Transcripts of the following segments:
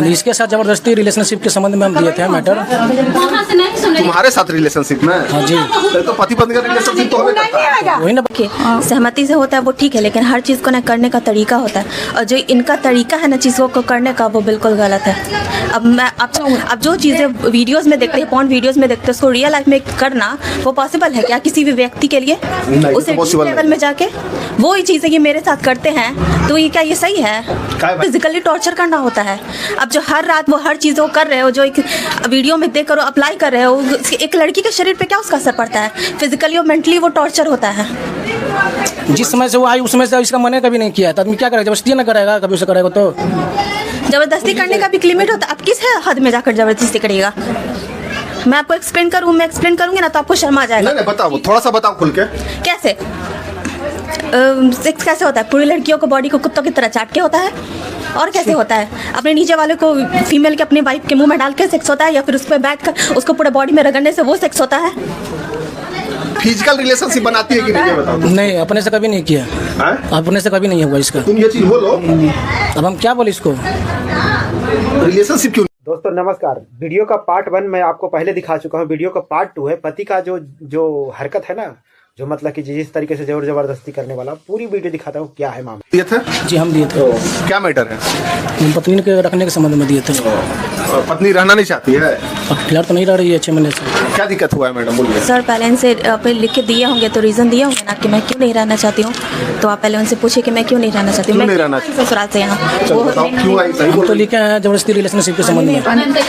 इसके साथ जबरदस्ती रिलेशनशिप के संबंध में हम दिए थे मैटर। तुम्हारे साथ रिलेशनशिप में? हाँ जी। तो पति पत्नी का रिलेशनशिप तो हमें करता है। वही ना, सहमति से होता है वो ठीक है, लेकिन हर चीज़ को ना करने का तरीका होता है, और जो इनका तरीका है ना चीज़ों को करने का, वो बिल्कुल गलत है। अब जो चीज़ें वीडियोस में देखते हैं, पॉर्न वीडियोस में देखते हैं, उसको रियल लाइफ में करना वो पॉसिबल है क्या किसी भी व्यक्ति के लिए? उसे लेवल में जाके वो ही चीज़ें ये मेरे साथ करते हैं, तो ये क्या ये सही है? फिजिकली टॉर्चर करना होता है। अब जो हर रात वो हर चीज़ कर रहे हो, जो एक वीडियो में देख कर अप्लाई कर रहे हो, एक लड़की के शरीर पे क्या उसका असर पड़ता है? फिजिकली और मेंटली वो टॉर्चर होता है। जिस समय से वो आई उस समय से इसका मन कभी नहीं किया है, तो आदमी क्या करेगा? जबरदस्ती ना करेगा, कभी उसे करेगा तो जबरदस्ती करने का भी एक लिमिट होता है। अब किस हद में जाकर जबरदस्ती करेगा? मैं आपको एक्सप्लेन करूंगी ना तो आपको शर्म आ जाएगा। नहीं, बताओ, थोड़ा सा बताओ खुल के। कैसे सेक्स कैसे होता है? पूरी लड़कियों को बॉडी को कुत्तों की तरह चाट के होता है, और कैसे होता है? अपने नीचे वाले को फीमेल के अपने वाइफ के मुंह में डाल के सेक्स होता है, या फिर उस पर बैठकर उसको पूरे बॉडी में रगड़ने से वो सेक्स होता है? फिजिकल रिलेशनशिप बनाती है कि नहीं, बताओ। नहीं, अपने से कभी नहीं किया। अपने से कभी नहीं हुआ इसका। तुम ये चीज बोलो। अब हम क्या बोले इसको? रिलेशनशिप क्यों? दोस्तों नमस्कार। वीडियो का पार्ट 1 मैं आपको पहले दिखा चुका हूँ। वीडियो का पार्ट 2 है पति का जो हरकत है ना, जो मतलब कि जिस तरीके से जबरदस्ती करने वाला, पूरी वीडियो दिखाता हूँ क्या है मामला। दिए थे? जी हम दिए थे। क्या मैटर है? हम पत्नी के रखने के संबंध में दिए थे। पत्नी रहना नहीं चाहती है? फिलहाल तो नहीं रह रही है 6 महीने से। क्या दिक्कत हुआ है मैडम, बोलिए। सर पहले इनसे लिख के दिए होंगे तो रीज़न दिए होंगे ना कि मैं क्यों नहीं रहना चाहती हूँ, तो आप पहले उनसे पूछिए कि मैं क्यों नहीं रहना चाहती हूँ। मैं ससुराल से यहाँ क्यों आई? हम तो लिखे हैं जबरदस्ती रिलेशनशिप के संबंध में।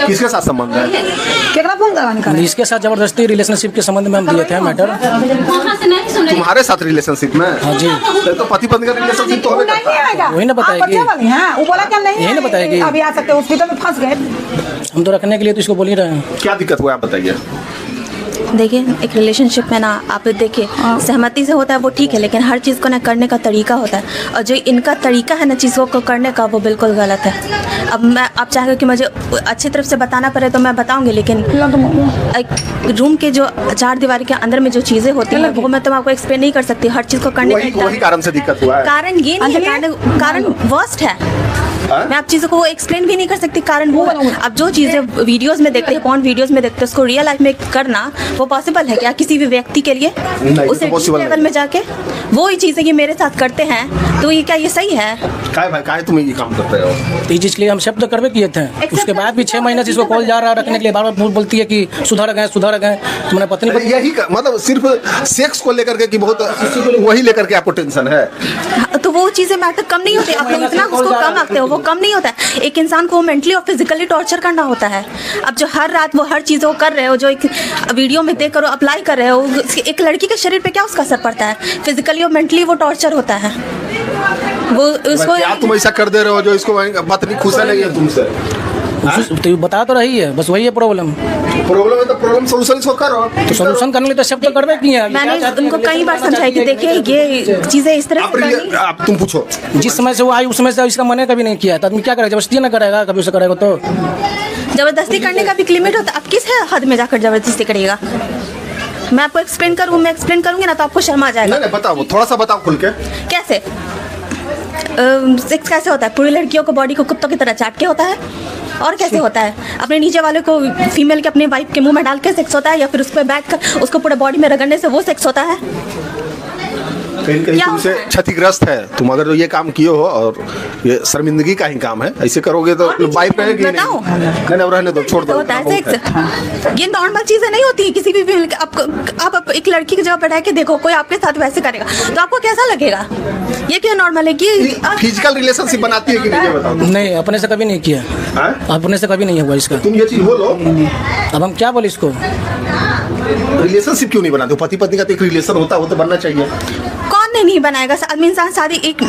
किसके साथ संबंध है? इसके साथ जबरदस्ती रिलेशनशिप के संबंध में हम दिए थे मैटर। तुम्हारे साथ रिलेशनशिप में? हाँ जी। तो पति पत्नी का रिलेशनशिप तो हमें करता है। वही ना बताएगी, यही ना बताएगी। अभी आ सकते हॉस्पिटल में फंस गए हम तो रखने के लिए तो इसको बोल ही रहे हैं। क्या दिक्कत हुआ आप बताइए। देखिए एक रिलेशनशिप में ना आप देखिए सहमति से होता है वो ठीक है, लेकिन हर चीज़ को ना करने का तरीका होता है, और जो इनका तरीका है ना चीज़ों को करने का, वो बिल्कुल गलत है। अब मैं आप चाहेंगे कि मुझे अच्छी तरफ से बताना पड़े तो मैं बताऊंगी, लेकिन एक रूम के जो 4 दीवार के अंदर में जो चीज़ें होती हैं वो मैं तो आपको एक्सप्लेन नहीं कर सकती। हर चीज़ को करने का वही कारण से दिक्कत हुआ है। कारण ये नहीं है, कारण वर्स्ट है। मैं आप चीज़ों को एक्सप्लेन भी नहीं कर सकती, कारण वो है। अब जो चीज़ें वीडियोस में देखते हैं, पॉर्न वीडियोस में देखते हैं, उसको रियल लाइफ में करना वो पॉसिबल है क्या किसी भी व्यक्ति के लिए? उसे लेवल में जाके वो ही चीज़ें ये मेरे साथ करते हैं, तो ये क्या ये सही है? काहे तुम ये काम करते हो? तो इसलिए हम शब्द करवे किए थे। उसके बाद भी 6 महीने से इसको कॉल जा रहा रखने के लिए बार बार बोलती है कि सुधर गए। तुम्हारे पत्नी यही मतलब सिर्फ सेक्स को लेकर के कि बहुत वही लेकर के आपको टेंशन है? तो वो चीज़ें मैटर कम नहीं होती। आप लोग इतना उसको कम रखते हो, वो कम नहीं होता है। एक इंसान को मेंटली और फिजिकली टॉर्चर करना होता है। अब जो हर रात वो हर चीज़ कर रहे हो, जो एक वीडियो में देख कर अप्लाई कर रहे हो, एक लड़की के शरीर पे क्या उसका असर पड़ता है? फिजिकली और मेंटली वो टॉर्चर होता है। वो उसको क्या तुम ऐसा कर दे रहे हो जो इसको पत्नी खुश नहीं है तुमसे? तो बता तो रही है, बस वही है प्रॉब्लम है तो प्रॉब्लम सोल्यूशन इसको करो। तो सोल्यूशन करने के लिए तो शब्द करवे किए हैं। मैंने उनको कई बार समझाया कि देखिए ये चीज़ें इस तरह से आप तुम पूछो। जिस समय से वो आई उस समय से इसका मन कभी नहीं किया, तो आदमी क्या करेगा? जबरदस्ती ना करेगा, कभी उसे करेगा तो जबरदस्ती करने का भी एक लिमिट होता है। अब किस हद में जाकर जबरदस्ती करेगा? मैं आपको एक्सप्लेन करूंगी ना तो आपको शर्म आ जाएगा। नहीं, बताओ, थोड़ा सा बताओ खुल के। कैसे सेक्स कैसे होता है? पूरी लड़कियों को बॉडी को कुत्तों की तरह चाट के होता है, और कैसे होता है? अपने नीचे वाले को फीमेल के अपने वाइफ के मुंह में डाल के सेक्स होता है, या फिर उस पर बैठकर उसको पूरे बॉडी में रगड़ने से वो सेक्स होता है? कहीं तुमसे क्षतिग्रस्त है तुम, अगर ये काम किए हो, और ये शर्मिंदगी का ही काम है। ऐसे करोगे तो वाइफ रहेगी नहीं, रहने दो, छोड़ दो। होता है सेक्स, ये नॉर्मल चीजें नहीं होती किसी भी फीमेल के। आप एक लड़की की जगह बैठा के देखो, कोई आपके साथ वैसे करेगा तो आपको कैसा लगेगा? ये क्या नॉर्मल है कि फिजिकल रिलेशनशिप बनाती है कि नहीं, बताओ। नहीं, अपने से कभी नहीं किया। अपने से कभी नहीं हुआ इसका। तुम ये चीज बोलो। अब हम क्या बोले इसको? रिलेशनशिप क्यों नहीं बनाते? पति पत्नी का तो एक रिलेशन होता है, वो तो बनना चाहिए। कौन नहीं बनाएगा? आदमी इंसान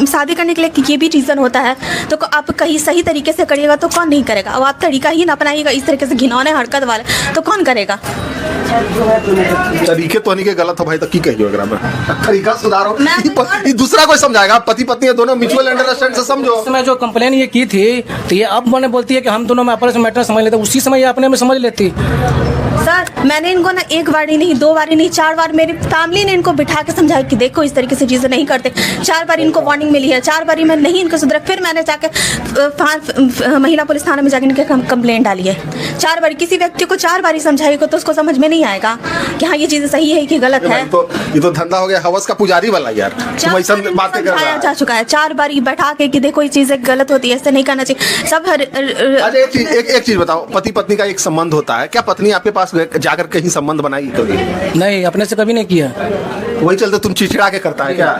शादी करने के लिए ये भी रीज़न होता है, तो आप कहीं सही तरीके से करिएगा तो कौन नहीं करेगा? अब आप तरीका ही ना अपनाइएगा इस तरीके से घिनौने हरकत वाले, तो कौन करेगा? तरीके तो नहीं के गलत हो भाई, तो की कहियो अगर मैं तरीका सुधारो, दूसरा कोई समझाएगा। पति पत्नी दोनों म्यूचुअल अंडरस्टैंडिंग से समझो। मैं जो कंप्लेन ये की थी, तो ये अब मैंने बोलती है कि हम दोनों में आपस में मैटर समझ लेते, उसी समय ये अपने में समझ लेती। सर मैंने इनको ना एक बार ही नहीं, 2 बार ही नहीं, 4 बार मेरी फैमिली ने इनको बिठा के समझाया कि देखो इस तरीके से चीज़ें नहीं करते। 4 बार इनको वार्निंग मिली है, 4 बार मैं नहीं इनको सुधरा। फिर मैंने जाके महिला पुलिस थाने में जाके इनके कंप्लेंट डाली है। 4 बार किसी व्यक्ति को 4 बार ही समझाएगा तो उसको समझ में नहीं आएगा कि हाँ ये चीज़ें सही है कि गलत है। ये तो धंधा हो गया हवस का पुजारी वाला यार। तुम ऐसा बातें कर रहा है। जा चुका है 4 बार ही बैठा के कि देखो ये चीज़ें गलत होती है, ऐसे नहीं करना चाहिए सब। अच्छा एक चीज बताओ, पति पत्नी का एक संबंध होता है, क्या पत्नी आपके पास जाकर कहीं संबंध बनाई कभी? नहीं, अपने से कभी नहीं किया। वही चलते तुम चिड़चिड़ा के करता है क्या?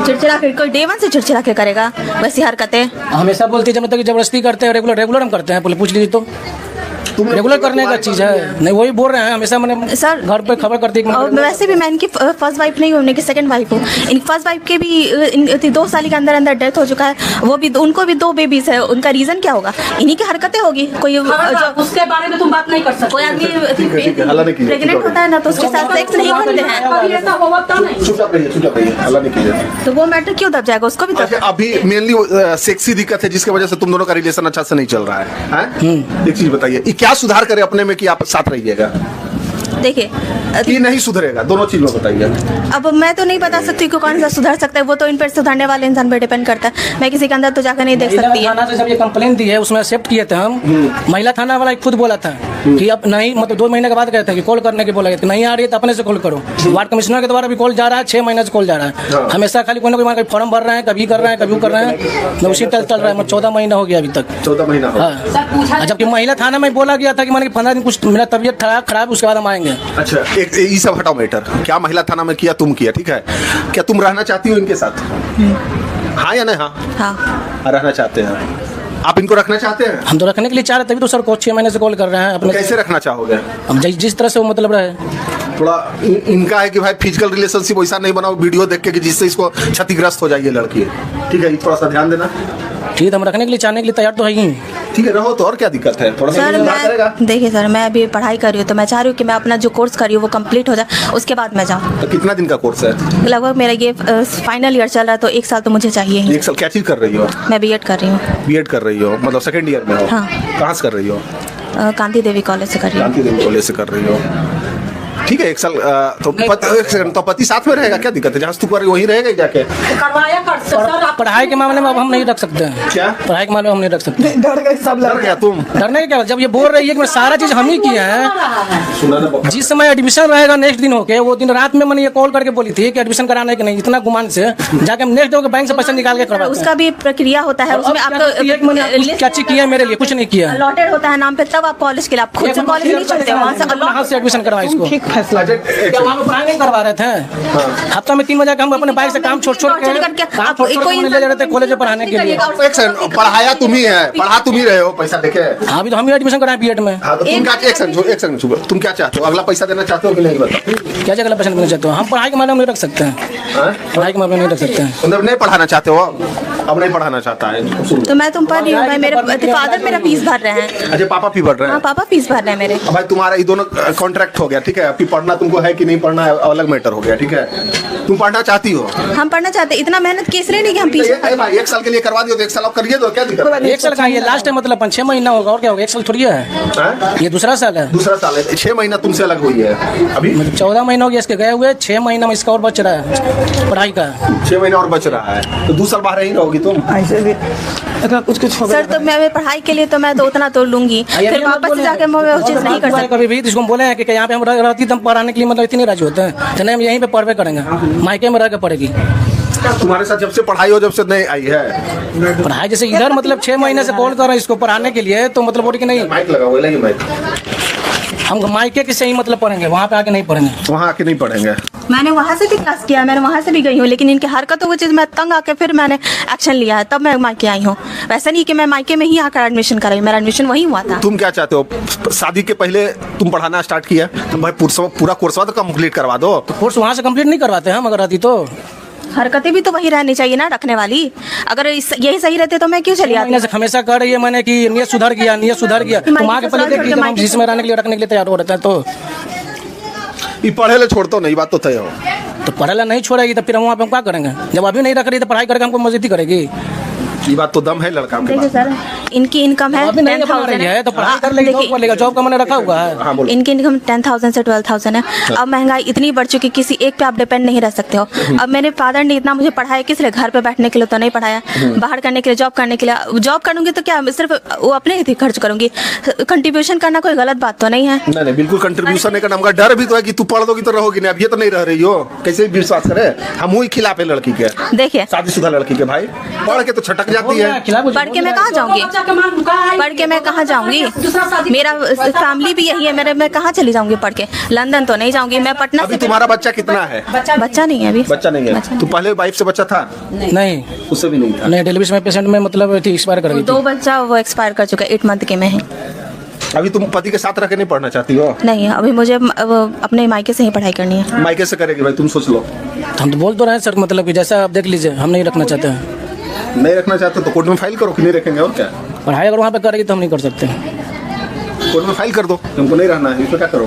चिड़चिड़ा के कोई डे 1 से चिड़चिड़ा के करेगा वैसी हरकतें? हमेशा बोलती है जब तक जबरदस्ती करते हैं। रेगुलर हम करते हैं, पूछ लीजिए तो। रेगुलर करने का चीज़ है। नहीं वही बोल रहे हैं हमेशा। मैंने सर घर पे खबर करती है। वैसे भी मैं इनकी फर्स्ट वाइफ नहीं हूँ, उनकी सेकंड वाइफ हूँ। इनकी फर्स्ट वाइफ के भी 2 साल के अंदर अंदर डेथ हो चुका है। वो भी उनको भी 2 बेबीज है। उनका रीजन क्या होगा? इन्हीं की हरकतें होगी। कोई उसके बारे में तुम बात नहीं कर सकते। कोई आदमी प्रेग्नेंट होता है ना तो उसके साथ सेक्स नहीं करते हैं चुपचाप रहिए, हल्ला नहीं कीजिए। तो वो मैटर क्यों दब जाएगा? उसको भी अच्छा, अभी मेनली सेक्सी दिक्कत है जिसकी वजह से तुम दोनों का रिलेशन अच्छा से नहीं चल रहा है। एक चीज बताइए, ये क्या सुधार करे अपने में कि आप साथ रहिएगा? देखिए कि नहीं सुधरेगा, दोनों चीज में बताइए। अब मैं तो नहीं बता सकती कि कौन सा सुधर सकता है। वो तो इन पर सुधारने वाले इंसान पर डिपेंड करता है। मैं किसी के अंदर तो जाकर नहीं देख सकती। थाना से जब ये कंप्लेंट दी है उसमें एक्सेप्ट किए थे हम। महिला थाना वाला खुद बोला था कि अब नहीं, मतलब 2 महीने के बाद कहते हैं कि कॉल करने के बोला गया, नहीं आ रही है तो अपने से कॉल करो। वार्ड कमिश्नर के द्वारा भी कॉल जा रहा है, 6 महीने से कॉल जा रहा है। हमेशा खाली कोई ना कोई फॉर्म भर रहे हैं, कभी कर रहे हैं, कभी कर रहे हैं। उसी चल रहा है। 14 महीना हो गया अभी तक। 14 महीना हो। हाँ, जबकि महिला थाना में बोला गया था कि मैंने 15 दिन कुछ मेरा तबीयत खराब उसके बाद हम आएंगे। अच्छा, ये सब हटाओ मैटर। क्या महिला थाना में किया, तुम किया, ठीक है। क्या तुम रहना चाहती हो इनके साथ? हाँ या नहीं? हाँ रहना चाहते हैं आप? इनको रखना चाहते हैं? हम तो रखने के लिए चाह रहे, तभी तो सर को 6 महीने से कॉल कर रहे हैं। अपने कैसे रखना चाहोगे? हम जिस तरह से वो मतलब रहे। थोड़ा इनका है कि भाई फिजिकल रिलेशनशिप वैसा नहीं बनाओ वीडियो देख के कि जिससे इसको क्षतिग्रस्त हो जाएगी लड़की, ठीक है। थोड़ा सा ध्यान देना। ठीक है, हम रखने के लिए चाहने के लिए तैयार तो है ही। ठीक है, रहो तो और क्या दिक्कत है? थोड़ा सा करेगा। देखिए सर, मैं अभी पढ़ाई कर रही हूँ तो मैं चाह रही हूँ कि मैं अपना जो कोर्स कर रही हूँ वो कंप्लीट हो जाए, उसके बाद मैं जाऊँ। तो कितना दिन का कोर्स है? लगभग मेरा ये फाइनल ईयर चल रहा है तो 1 साल तो मुझे चाहिए ही। 1 साल क्या चीज कर रही हो? मैं बीएड कर रही हूँ। बीएड कर रही हो, मतलब सेकंड ईयर में हो? हाँ। कहाँ से कर रही हो? कांति देवी कॉलेज से कर रही हूँ। कांति देवी कॉलेज से कर रही हो, ठीक है। 1 साल तो पति साथ में रहेगा, क्या दिक्कत है? जहाँ तू कर वहीं रहेगा जाके। करवाया कर सर। पढ़ाई के मामले में अब हम नहीं रख सकते हैं। क्या पढ़ाई के मामले में हम नहीं रख सकते? डर गए सब डर गया तुम? डरने क्या, जब ये बोल रही है कि मैं सारा चीज हम ही किए हैं। सुना ना, जिस समय एडमिशन रहेगा नेक्स्ट दिन होके, वो दिन रात में मैंने ये कॉल करके बोली थी कि एडमिशन कराने के नहीं, इतना गुमान से जाके हम नेक्स्ट डे बैंक से पैसा निकाल के करवाते हैं। उसका भी प्रक्रिया होता है, उसमें आपको क्या चीज किया मेरे लिए? कुछ नहीं किया। अलॉटेड होता है नाम पे, तब आप कॉलेज के लिए आप खुद से कॉलेज नहीं चलते, वहाँ से एडमिशन करवाए इसको। ठीक फैसला। क्या वहाँ पे पढ़ाई नहीं करवा रहे थे? हफ्ता में 3 बजे हम अपने बाइक से काम छोड़ के ले जा रहे थे कॉलेज में पढ़ाने के लिए। पढ़ाया तुम ही है, पढ़ा तुम ही रहे हो, पैसा देखे। अभी तो हम ही एडमिशन कराए बीएड में। हाँ, तो तुम क्या तुम क्या चाहते हो? अगला पैसा देना चाहते हो कि नहीं? बताओ क्या जगह पैसा देना चाहते हो? हम पढ़ाई के मामले में नहीं रख सकते हैं। पढ़ाई के मामले में नहीं रख सकते हैं। मतलब नहीं पढ़ाना चाहते हो? अब नहीं पढ़ाना चाहता है तो मैं तुम पढ़ रही हूँ। मेरे फादर मेरा फीस भर रहे हैं। अच्छा, पापा फी भर रहे हैं? हाँ, पापा फीस भर रहे हैं मेरे। भाई तुम्हारा ये दोनों कॉन्ट्रैक्ट हो गया, ठीक है। अभी पढ़ना तुमको है कि नहीं पढ़ना है अलग मैटर हो गया, ठीक है। तुम पढ़ना चाहती हो? हम पढ़ना चाहते, इतना मेहनत किस लिए नहीं कि हम पीछे। भाई 1 साल के लिए करवा दियो तो 1 साल आप करिए, तो क्या दिक्कत है? 1 साल का ये लास्ट है, मतलब 6 महीना होगा और क्या होगा? 1 साल थोड़ी है, ये दूसरा साल है। दूसरा साल है, 6 महीना तुमसे अलग हुई है अभी। 14 महीना हो गया इसके गए हुए, 6 महीना में इसका और बच रहा है पढ़ाई का। 6 महीना और बच रहा है, तो 2 साल बाहर ही रहोगी तुम। ऐसे भी कुछ सर, तो मैं पढ़ाई के लिए तो मैं तो उतना तो लूंगी, फिर वापस से जाके मैं वो चीज़ नहीं कर सकती। कभी भी इसको बोले हैं कि यहाँ पे हम रहती तो हम पढ़ाने के लिए मतलब इतनी राजी होते हैं, तो नहीं हम यहीं पे पढ़वे करेंगे, मायके में रह के पढ़ेगी। तुम्हारे साथ जब से पढ़ाई हो, जब से नहीं आई है पढ़ाई, जैसे इधर मतलब 6 महीने से कॉल कर रहे हैं इसको पढ़ाने के लिए, तो मतलब बोली कि नहीं माइक लगा हुआ है, माइक हम मायके के से ही मतलब पढ़ेंगे, वहाँ पे आके नहीं पढ़ेंगे। वहाँ आके नहीं पढ़ेंगे। मैंने वहाँ से भी क्लास किया, मैंने वहाँ से भी गई हूँ, लेकिन इनके हरकतों की चीज़ मैं तंग आके फिर मैंने एक्शन लिया है, तब मैं मायके आई हूँ। वैसा नहीं कि मैं मायके में ही आकर एडमिशन कराई, मेरा एडमिशन वहीं हुआ था। तुम क्या चाहते हो? शादी के पहले तुम पढ़ाना स्टार्ट किया, तुम भाई पूरा कोर्स तो कंप्लीट करवा दो। तो कोर्स वहाँ से कंप्लीट नहीं करवाते हम, अगर रहती तो। हरकतें भी तो वही रहनी चाहिए ना रखने वाली। अगर यही सही रहते तो मैं क्यों चली आती? हमेशा कर रही है मैंने कि नियत सुधर गया, नियत सुधर गया। तो माँ के पहले देख लीजिए, हम जिसमें रहने के लिए रखने के लिए तैयार हो रहता है, तो ये पढ़े ले छोड़ता नहीं, बात तो तय हो। तो पढ़ेला नहीं छोड़ेगी तो फिर हम वहाँ पे हम क्या करेंगे? जब अभी नहीं रख रही तो पढ़ाई करके हमको मजदूरी करेगी। ये बात तो दम है लड़का के देखिए पास। सर, इनकी इनकम है अभी नहीं अपना रही है तो पढ़ाई कर लेगी, जॉब कर लेगा, जॉब का मैंने रखा हुआ है। हाँ बोलो। इनकी इनकम 10,000 से 12,000 है। अब महंगाई इतनी बढ़ चुकी, किसी एक पे आप डिपेंड नहीं रह सकते हो। अब मेरे फादर ने इतना मुझे पढ़ाया किस लिए, घर पे बैठने के लिए तो नहीं पढ़ाया, बाहर करने के लिए, जॉब करने के लिए। जॉब करूंगी तो क्या सिर्फ वो अपने ही खर्च करूंगी, कंट्रीब्यूशन करना कोई गलत बात तो नहीं है। नहीं नहीं बिल्कुल कंट्रीब्यूशन नहीं करना, मगर डर भी तो है कि तू पढ़ दोगी तो रहोगी नहीं। अब ये तो नहीं रह रही हो, कैसे विश्वास करे। हम ही खिलाफ है लड़की के, देखिए शादीशुदा लड़की के। भाई पढ़ के तो छटक जाती है। पढ़ के मैं कहाँ जाऊंगी, पढ़ के मैं कहाँ जाऊंगी, मेरा फैमिली भी यही है मेरे, मैं कहाँ चली जाऊंगी पढ़ के, लंदन तो नहीं जाऊंगी मैं, पटना अभी से। तुम्हारा बच्चा कितना है? बच्चा नहीं है अभी, बच्चा नहीं है। तू पहले वाइफ से बच्चा था? नहीं उससे भी नहीं था। नहीं, डिलीवरी में पेशेंट में मतलब एक्सपायर कर गई थी। 2 बच्चा वो एक्सपायर कर चुका है, 8 मंथ के में है। अभी तुम पति के साथ रह के नहीं पढ़ना चाहती हो? नहीं, अभी मुझे अपने मायके से ही पढ़ाई करनी है। मायके से करेगी भाई, तुम सोच लो। हम तो बोल तो रहे हैं सर, मतलब कि जैसा आप देख लीजिए, हम नहीं रखना चाहते हैं। नहीं रखना चाहते तो कोर्ट में फाइल करो कि नहीं रखेंगे, और क्या। पढ़ाई अगर वहाँ पे करेगी तो हम नहीं कर सकते। कोर्ट में फाइल कर दो, तुमको नहीं रहना है, इसमें क्या करो।